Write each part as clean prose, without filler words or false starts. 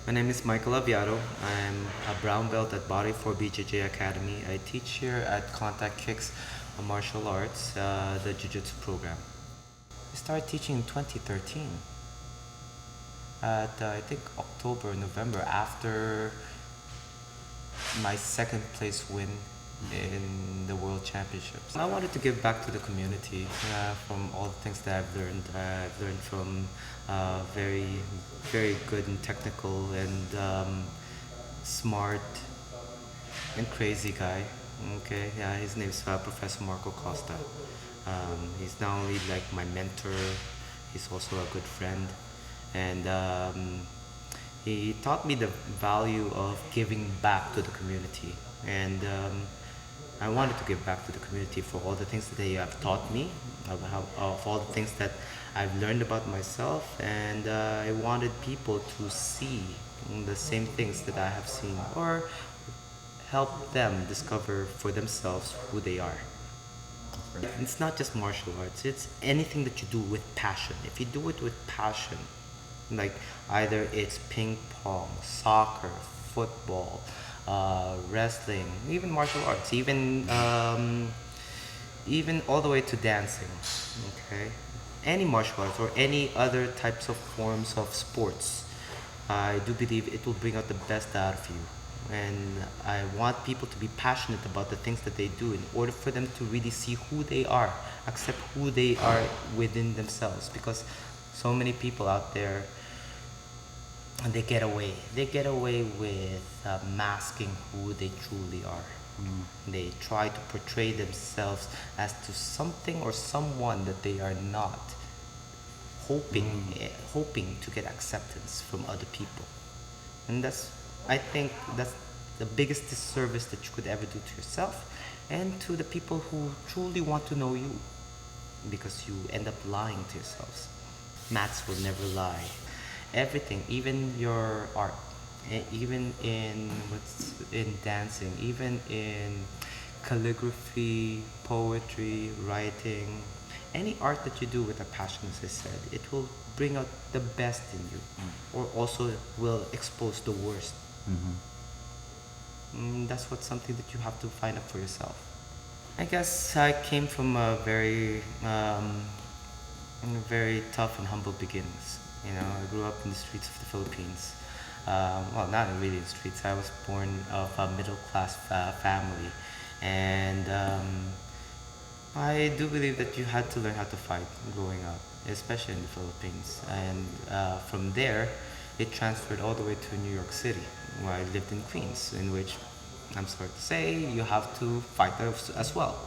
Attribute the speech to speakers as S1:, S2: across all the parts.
S1: My name is Michael Aviado. I'm a brown belt at Body for BJJ Academy. I teach here at Contact Kicks Martial Arts, the Jiu-jitsu program. I started teaching in 2013 at I think October, November, after my second place win in the World Championships. I wanted to give back to the community from all the things that I've learned. I've learned from very, very good and technical and smart and crazy guy. Okay, yeah, his name is Professor Marco Costa. He's not only like my mentor, he's also a good friend, and he taught me the value of giving back to the community. And I wanted to give back to the community for all the things that they have taught me, of all the things that I've learned about myself, and I wanted people to see the same things that I have seen, or help them discover for themselves who they are. It's not just martial arts, it's anything that you do with passion. If you do it with passion, like either it's ping pong, soccer, football, wrestling, even martial arts, even all the way to dancing, okay? Any martial arts or any other types of forms of sports, I do believe it will bring out the best out of you. And I want people to be passionate about the things that they do in order for them to really see who they are, accept who they are within themselves. Because so many people out there, they get away with masking who they truly are. They try to portray themselves as to something or someone that they are not, hoping to get acceptance from other people. And I think that's the biggest disservice that you could ever do to yourself and to the people who truly want to know you, because you end up lying to yourselves. Mats will never lie. Everything, even your art, even in dancing, even in calligraphy, poetry, writing, any art that you do with a passion, as I said, it will bring out the best in you, or also will expose the worst. That's something that you have to find out for yourself. I guess I came from a very tough and humble beginnings. You know, I grew up in the streets of the Philippines. Well, not really in the streets. I was born of a middle-class family, and I do believe that you had to learn how to fight growing up, especially in the Philippines. And from there, it transferred all the way to New York City, where I lived in Queens, in which, I'm sorry to say, you have to fight as well.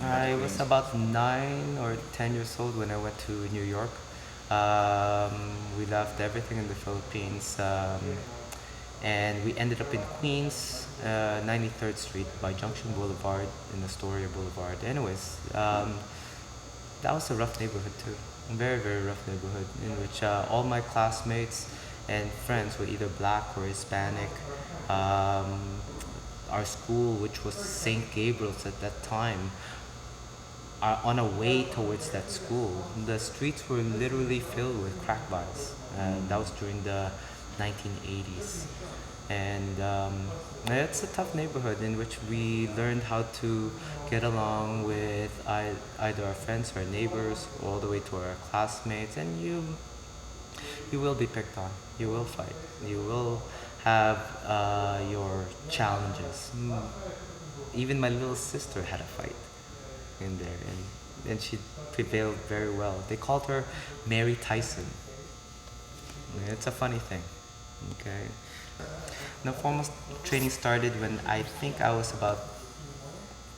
S1: I was about 9 or 10 years old when I went to New York. We left everything in the Philippines, and we ended up in Queens, 93rd Street by Junction Boulevard and Astoria Boulevard. Anyways, that was a rough neighborhood too. A very, very rough neighborhood in which all my classmates and friends were either black or Hispanic. Our school, which was St. Gabriel's at that time, are on a way towards that school. The streets were literally filled with crack bars. That was during the 1980s. And it's a tough neighborhood in which we learned how to get along with either our friends or our neighbors, all the way to our classmates. And you will be picked on. You will fight. You will have your challenges. Even my little sister had a fight in there, and she prevailed very well. They called her Mary Tyson. It's a funny thing. Okay. Now, formal training started when I think I was about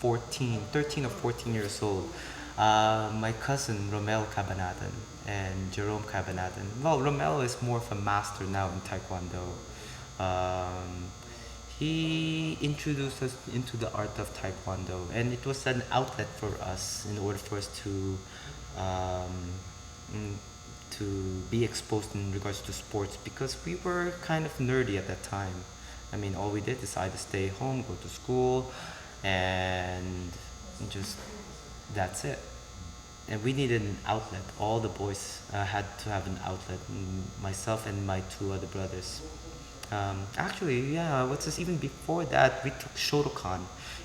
S1: 13 or 14 years old. My cousin Romel Cabanatan and Jerome Cabanatan. Well, Romel is more of a master now in Taekwondo. He introduced us into the art of Taekwondo, and it was an outlet for us in order for us to be exposed in regards to sports, because we were kind of nerdy at that time. I mean, all we did is either stay home, go to school, and just that's it. and we needed an outlet. All the boys had to have an outlet, myself and my two other brothers. Actually, yeah, what's this? Even before that, we took Shotokan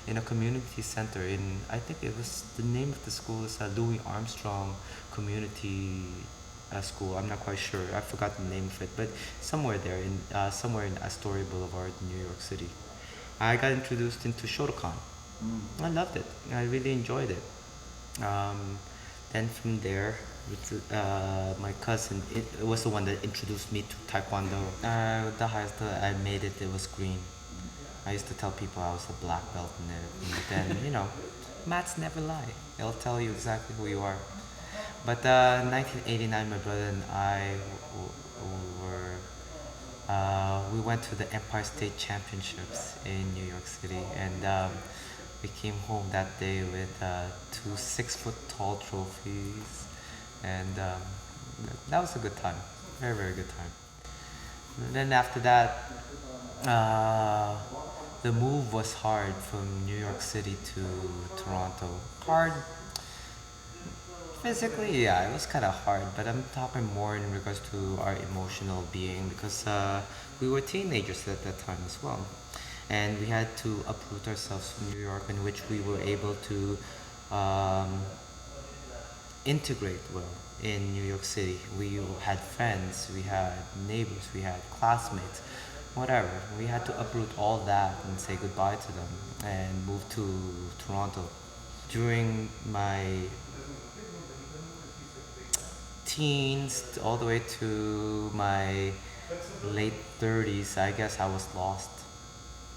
S1: in a community center in, I think it was, the name of the school is Louis Armstrong Community School. I'm not quite sure. I forgot the name of it, but somewhere in Astoria Boulevard, New York City. I got introduced into Shotokan. I loved it. I really enjoyed it. Um, then from there, my cousin was the one that introduced me to Taekwondo. The highest that I made it, it was green. I used to tell people I was a black belt in it, but then mats never lie. They'll tell you exactly who you are. But 1989, my brother and I were we went to the Empire State Championships in New York City, and we came home that day with two 6 foot tall trophies, and that was a good time, very very good time. And then after that, uh, the move was hard from New York City to Toronto. Hard physically, yeah, it was kind of hard, but I'm talking more in regards to our emotional being because we were teenagers at that time as well. And we had to uproot ourselves from New York, in which we were able to um, integrate well in New York City. We had friends, we had neighbors, we had classmates, whatever. We had to uproot all that and say goodbye to them and move to Toronto. During my teens all the way to my late 30s, I guess I was lost.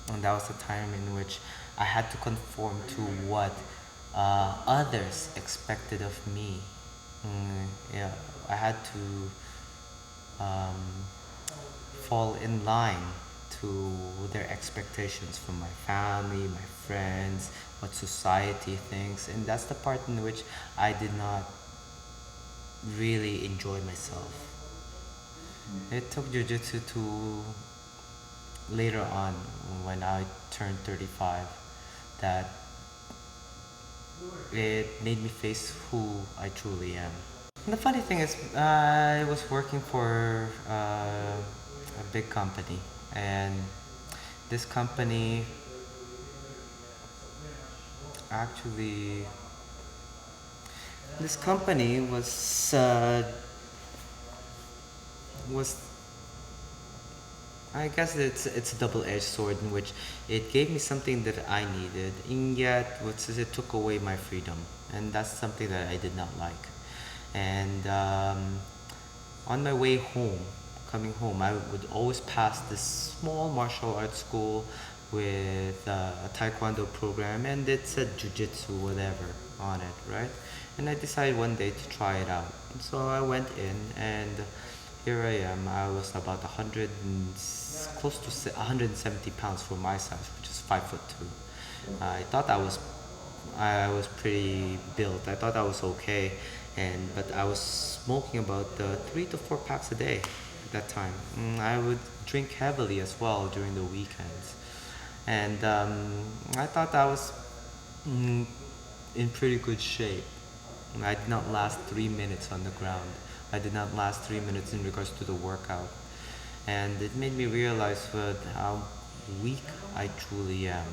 S1: And that was the time in which I had to conform to what others expected of me. Yeah, I had to fall in line to their expectations from my family, my friends, what society thinks, and that's the part in which I did not really enjoy myself. It took jiu-jitsu to later on when I turned 35 that it made me face who I truly am. And the funny thing is, I was working for a big company, and this company actually, this company was, I guess it's a double-edged sword in which it gave me something that I needed, and yet it took away my freedom, and that's something that I did not like. And on my way home, coming home, I would always pass this small martial arts school with a taekwondo program, and it said jiu-jitsu whatever on it, right? And I decided one day to try it out. And so I went in, and here I am. I was about 100 and close to 170 pounds for my size, which is 5'2". I thought I was pretty built. I thought I was okay, but I was smoking about 3 to 4 packs a day at that time. I would drink heavily as well during the weekends, and I thought I was in pretty good shape. I did not last 3 minutes on the ground. I did not last 3 minutes in regards to the workout. And it made me realize how weak I truly am.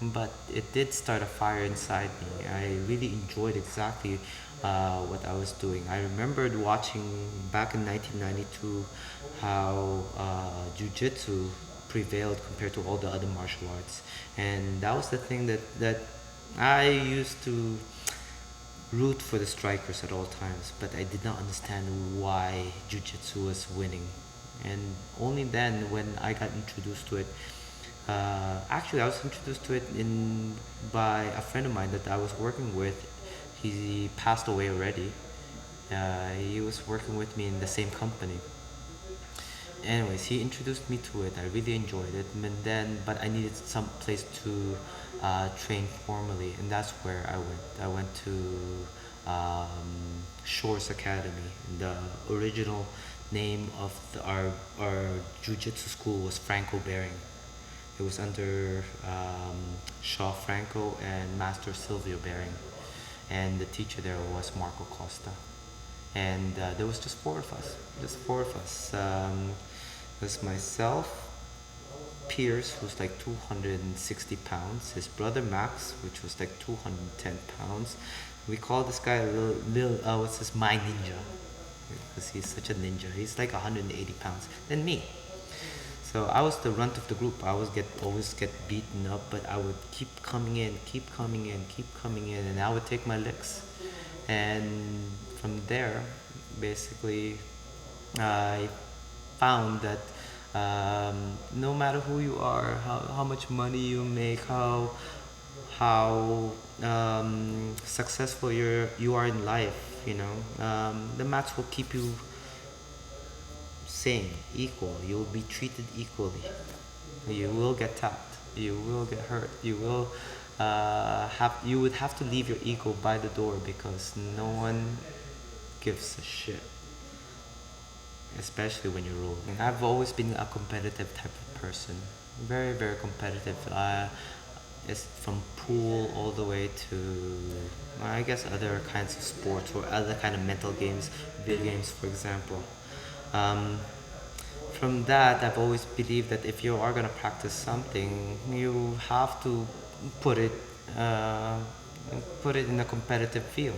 S1: But it did start a fire inside me. I really enjoyed exactly what I was doing. I remembered watching back in 1992 how Jiu-Jitsu prevailed compared to all the other martial arts. And that was the thing that I used to root for the strikers at all times, but I did not understand why Jiu-Jitsu was winning. And only then, when I got introduced to it, actually I was introduced to it by a friend of mine that I was working with. He passed away already. He was working with me in the same company. Anyways, he introduced me to it. I really enjoyed it, but I needed some place to train formally, and that's where I went. I went to Shores Academy. The original name of our jiu-jitsu school was Franco Bearing. It was under Shaw Franco and Master Silvio Bearing. and the teacher there was Marco Costa. And there was just four of us. It was myself, Pierce, who's like 260 pounds, his brother Max, which was like 210 pounds. We call this guy what's his, my ninja, because he's such a ninja. He's like 180 pounds. Then me. So I was the runt of the group. I always get beaten up, but I would keep coming in, keep coming in, and I would take my licks. And from there, basically, I found that no matter who you are, how much money you make, how successful you are in life, the mats will keep you same, equal. You will be treated equally. You will get tapped. You will get hurt. You would have to leave your ego by the door because no one gives a shit, especially when you're rolling. I've always been a competitive type of person, very very competitive. It's from pool all the way to, I guess, other kinds of sports or other kind of mental games, video games, for example. Um, from that, I've always believed that if you are gonna practice something, you have to put it uh, put it in a competitive field,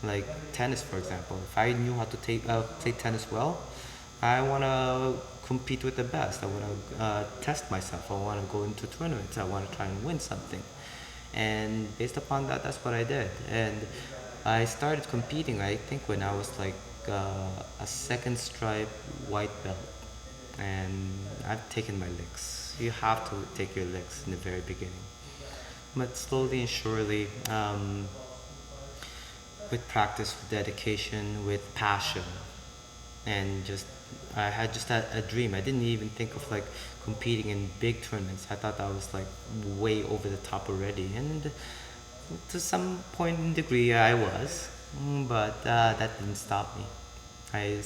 S1: like tennis, for example. If I knew how to play tennis well, I wanna compete with the best. I wanna test myself. I wanna go into tournaments. I wanna try and win something. And based upon that, that's what I did. And I started competing, I think, when I was like a second stripe white belt. And I've taken my licks. You have to take your licks in the very beginning. But slowly and surely, with practice, with dedication, with passion, and I had just a dream. I didn't even think of like competing in big tournaments. I thought that was like way over the top already, and to some point in degree I was, but that didn't stop me. I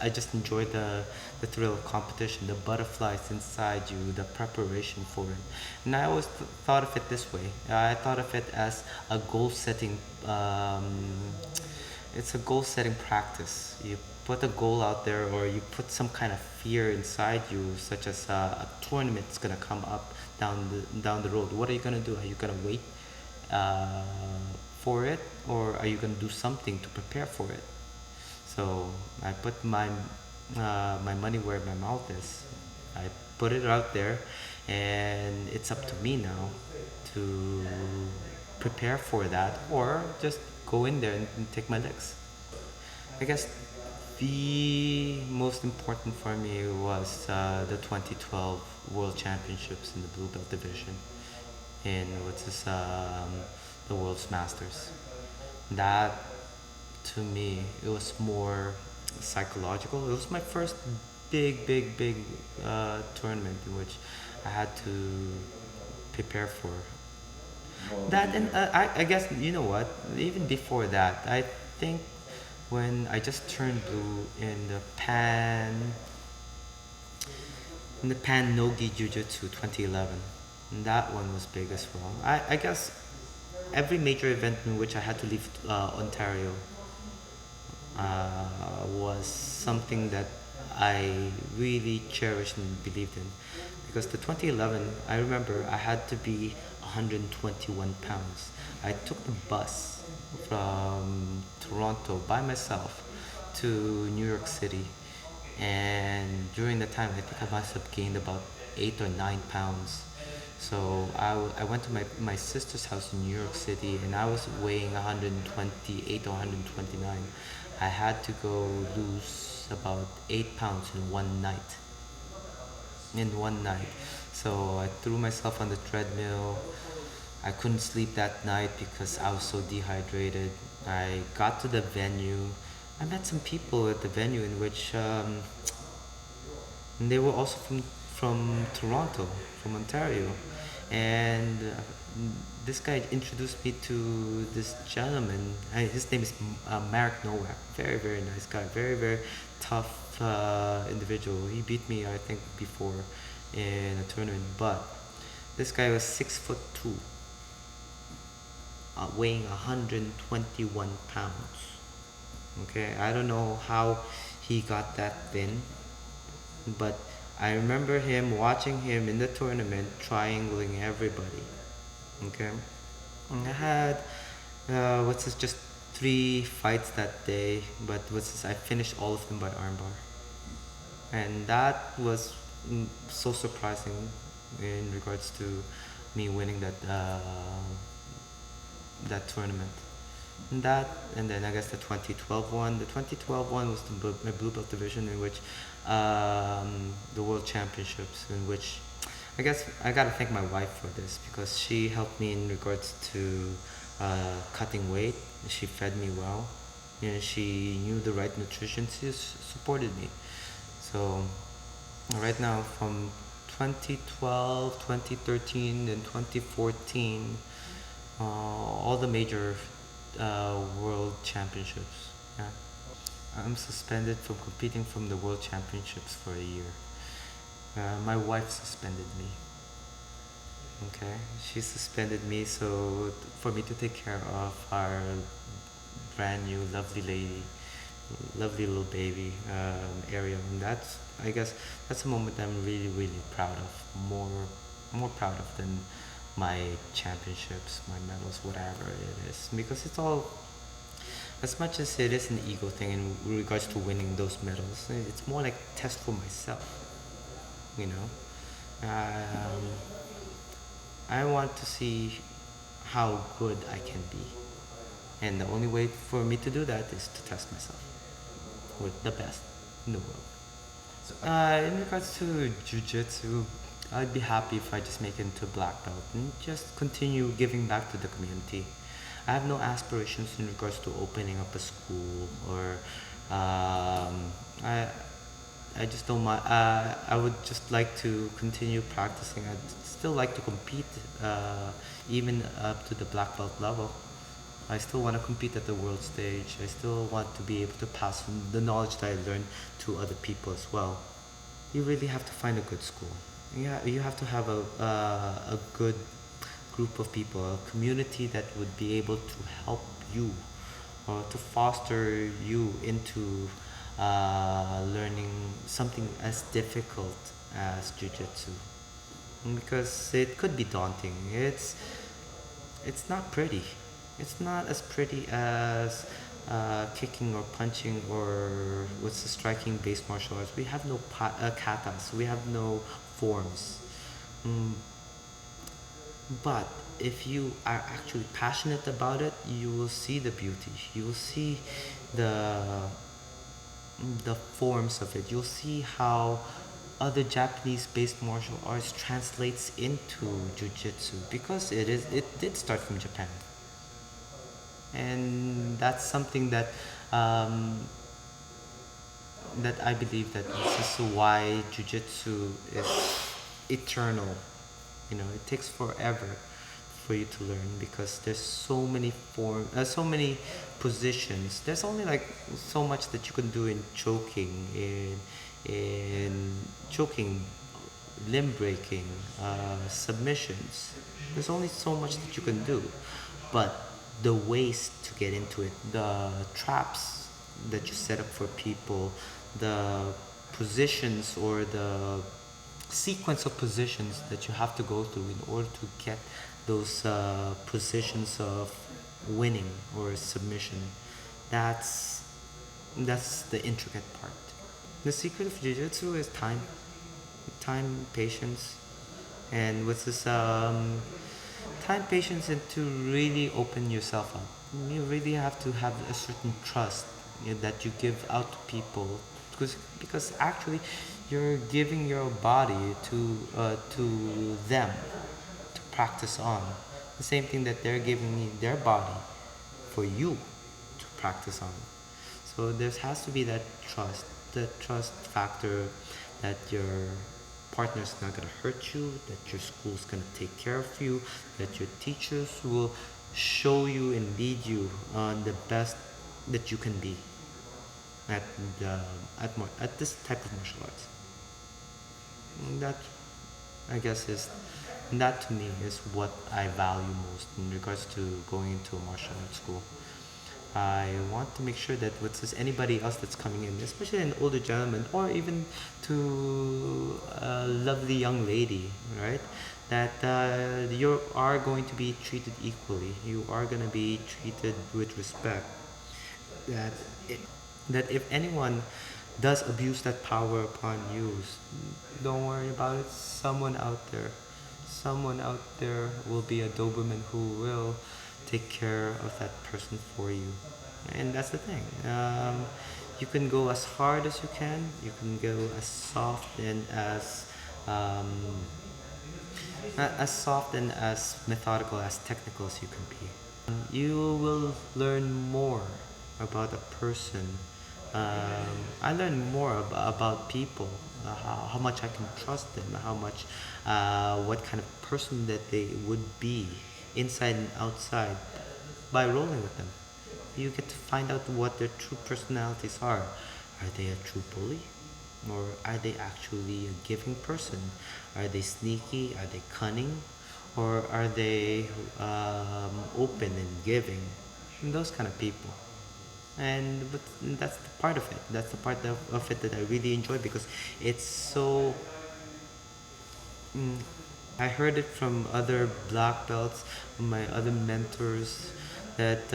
S1: just enjoyed the thrill of competition, the butterflies inside you, the preparation for it. And I always thought of it this way. I thought of it as a goal setting. It's a goal setting practice. You put a goal out there, or you put some kind of fear inside you, such as a tournament is gonna come up down the road. What are you gonna do? Are you gonna wait uh, for it, or are you gonna do something to prepare for it? So I put my money where my mouth is. I put it out there, and it's up to me now to prepare for that, or just go in there and take my licks. I guess the most important for me was the 2012 World Championships in the Blue Belt division in what's this the World's Masters. That, to me, it was more psychological. It was my first big tournament in which I had to prepare for that. And I guess, you know what, even before that, I think when I just turned blue in the Pan Nogi Jiu-Jitsu 2011, and that one was big as well. I guess every major event in which I had to leave Ontario was something that I really cherished and believed in. Because the 2011, I remember I had to be 121 pounds. I took the bus from Toronto by myself to New York City, and during that time I think I must have gained about 8 or 9 pounds. So I went to my sister's house in New York City, and I was weighing 128 or 129. I had to go lose about 8 pounds in one night. So I threw myself on the treadmill. I couldn't sleep that night because I was so dehydrated. I got to the venue. I met some people at the venue in which they were also from Toronto, from Ontario, and this guy introduced me to this gentleman. His name is Marek Nowak. Very very nice guy. Very very tough individual. He beat me, I think, before in a tournament, but this guy was 6'2", weighing 121 pounds. Okay, I don't know how he got that thin, but I remember him watching him in the tournament triangling everybody. Okay, and I had what's this, just 3 fights that day, but what's this, I finished all of them by armbar, and that was so surprising in regards to me winning that tournament. And that, and then I guess the 2012 one. The 2012 one was my blue belt division, in which the world championships, in which I guess I gotta thank my wife for this, because she helped me in regards to cutting weight. She fed me well. You know, she knew the right nutrition. She supported me. So right now, from 2012, 2013, and 2014, all the major world championships. Yeah. I'm suspended from competing from the world championships for a year. My wife suspended me. Okay, she suspended me so for me to take care of our brand new lovely lady, lovely little baby, Ariel, and that's, I guess that's a moment I'm really really proud of, more proud of than my championships, my medals, whatever it is, because it's all, as much as it is an ego thing in regards to winning those medals, it's more like a test for myself, you know. I want to see how good I can be, and the only way for me to do that is to test myself with the best in the world. In regards to jiu-jitsu, I'd be happy if I just make it into black belt and just continue giving back to the community. I have no aspirations in regards to opening up a school, or I just don't mind. I would just like to continue practicing. I'd still like to compete, even up to the black belt level. I still want to compete at the world stage. I still want to be able to pass on the knowledge that I learned to other people as well. You really have to find a good school. Yeah, you have to have a good group of people, a community that would be able to help you, or to foster you into learning something as difficult as jiu-jitsu, because it could be daunting. It's not pretty. It's not as pretty as kicking or punching, or what's the striking based martial arts. We have no katas. We have no forms. Mm, but if you are actually passionate about it, you will see the beauty. You will see the the forms of it. You'll see how other Japanese-based martial arts translates into jiu-jitsu, because it did start from Japan, and that's something um, that I believe that this is why jiu-jitsu is eternal. You know, it takes forever for you to learn, because there's so many positions. There's only like so much that you can do in choking, in choking, limb breaking, submissions. There's only so much that you can do, but the ways to get into it, the traps that you set up for people, the positions or the sequence of positions that you have to go through in order to get those positions of winning or submission. That's that's the intricate part. The secret of jiu-jitsu is time, patience, and what's this? Time, patience, and to really open yourself up. You really have to have a certain trust, you know, that you give out to people, because actually you're giving your body to them to practice on. The same thing that they're giving me their body for you to practice on. So there has to be that trust, the trust factor, that your partner's not gonna hurt you, that your school's gonna take care of you, that your teachers will show you and lead you on the best that you can be at at this type of martial arts. And that, I guess, is And that to me is what I value most in regards to going into a martial arts school. I want to make sure that what's this, anybody else that's coming in, especially an older gentleman or even to a lovely young lady, right? That you are going to be treated equally. You are going to be treated with respect. That it, that if anyone does abuse that power upon you, don't worry about it. Someone out there will be a Doberman who will take care of that person for you. And that's the thing. You can go as hard as you can. You can go um, as soft and as methodical, as technical as you can be. You will learn more about a person. I learn more about people, how much I can trust them, what kind of person that they would be inside and outside by rolling with them. You get to find out what their true personalities are. Are they a true bully? Or are they actually a giving person? Are they sneaky? Are they cunning? Or are they open and giving? And those kind of people. But that's the part of it. That's the part of it that I really enjoy because it's so. Mm, I heard it from other black belts, my other mentors, that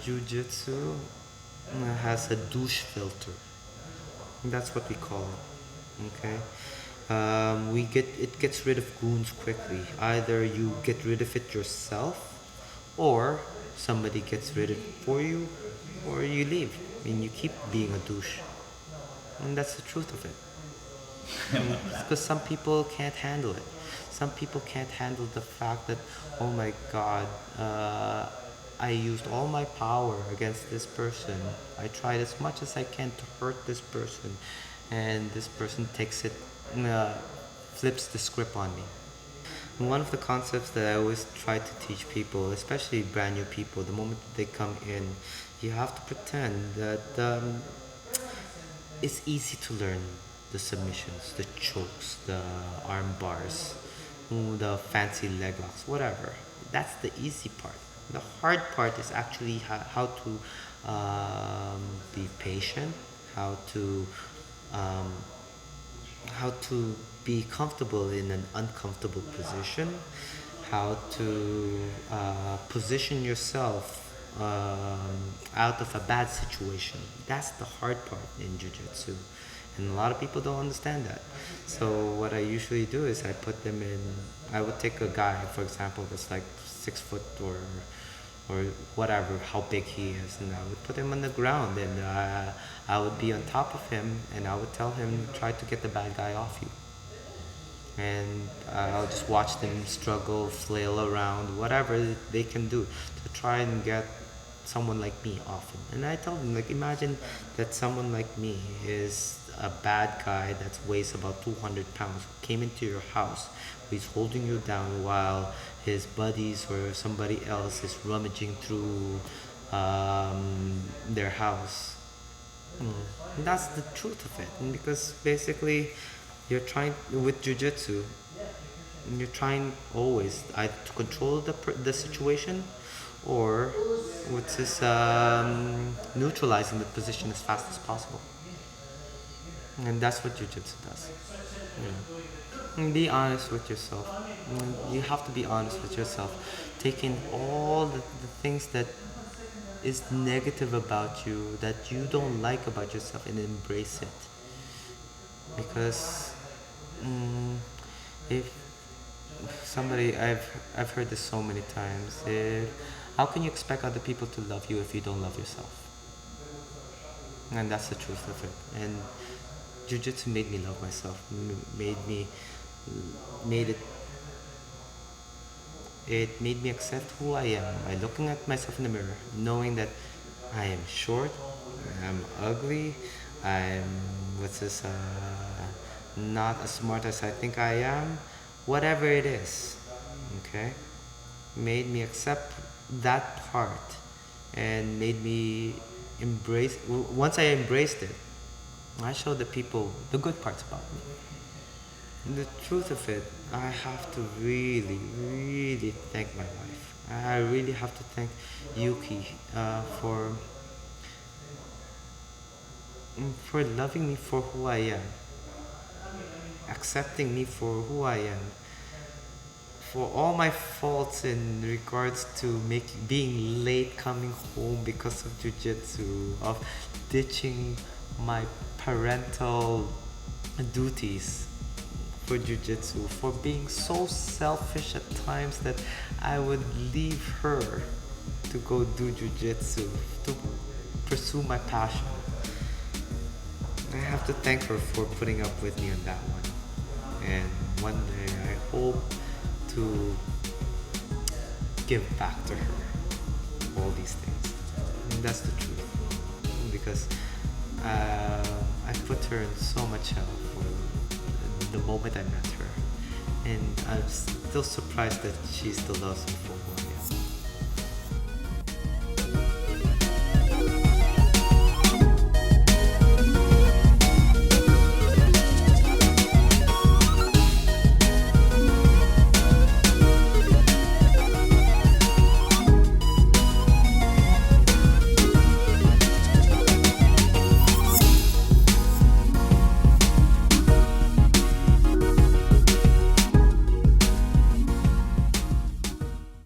S1: Jiu-jitsu has a douche filter. That's what we call it. Okay. It gets rid of goons quickly. Either you get rid of it yourself, or somebody gets rid of it for you, or you leave and you keep being a douche. And that's the truth of it. Because some people can't handle it. Some people can't handle the fact that, oh my God, I used all my power against this person. I tried as much as I can to hurt this person, and this person takes it, uh, flips the script on me. And one of the concepts that I always try to teach people, especially brand new people, the moment they come in, you have to pretend that it's easy to learn the submissions, the chokes, the arm bars, the fancy leg locks, whatever. That's the easy part. The hard part is actually how to be patient, how to um, how to be comfortable in an uncomfortable position, how to position yourself out of a bad situation. That's the hard part in jiu-jitsu. And a lot of people don't understand that. So what I usually do is I would take a guy, for example, that's like 6 foot or whatever, how big he is, and I would put him on the ground, and I would be on top of him, and I would tell him, try to get the bad guy off you. And I'll just watch them struggle, flail around, whatever they can do to try and get someone like me off him. And I tell them, like, imagine that someone like me is a bad guy that weighs about 200 pounds, came into your house, he's holding you down while his buddies or somebody else is rummaging through their house. And that's the truth of it. And because basically, you're trying with jujitsu, you're trying always either to control the situation, or with this neutralizing the position as fast as possible. And that's what jujitsu does. And be honest with yourself. You have to be honest with yourself. Taking all the things that is negative about you, that you don't like about yourself, and embrace it. Because if somebody, I've heard this so many times, how can you expect other people to love you if you don't love yourself? And that's the truth of it. And jiu-jitsu made me love myself, made it made me accept who I am by looking at myself in the mirror, knowing that I am short, I'm ugly, I'm not as smart as I think I am, whatever it is. Okay, made me accept that part, and made me embrace. Once I embraced it, I showed the people the good parts about me. The truth of it, I have to really, really thank my wife. I really have to thank Yuki for loving me for who I am, accepting me for who I am, for all my faults in regards to being late coming home because of jujitsu, of ditching my parental duties for jujitsu, for being so selfish at times that I would leave her to go do jujitsu, to pursue my passion. I have to thank her for putting up with me on that one. And one day I hope to give back to her all these things. And that's the truth. Because I put her in so much hell for the moment I met her. And I'm still surprised that she still loves me for who I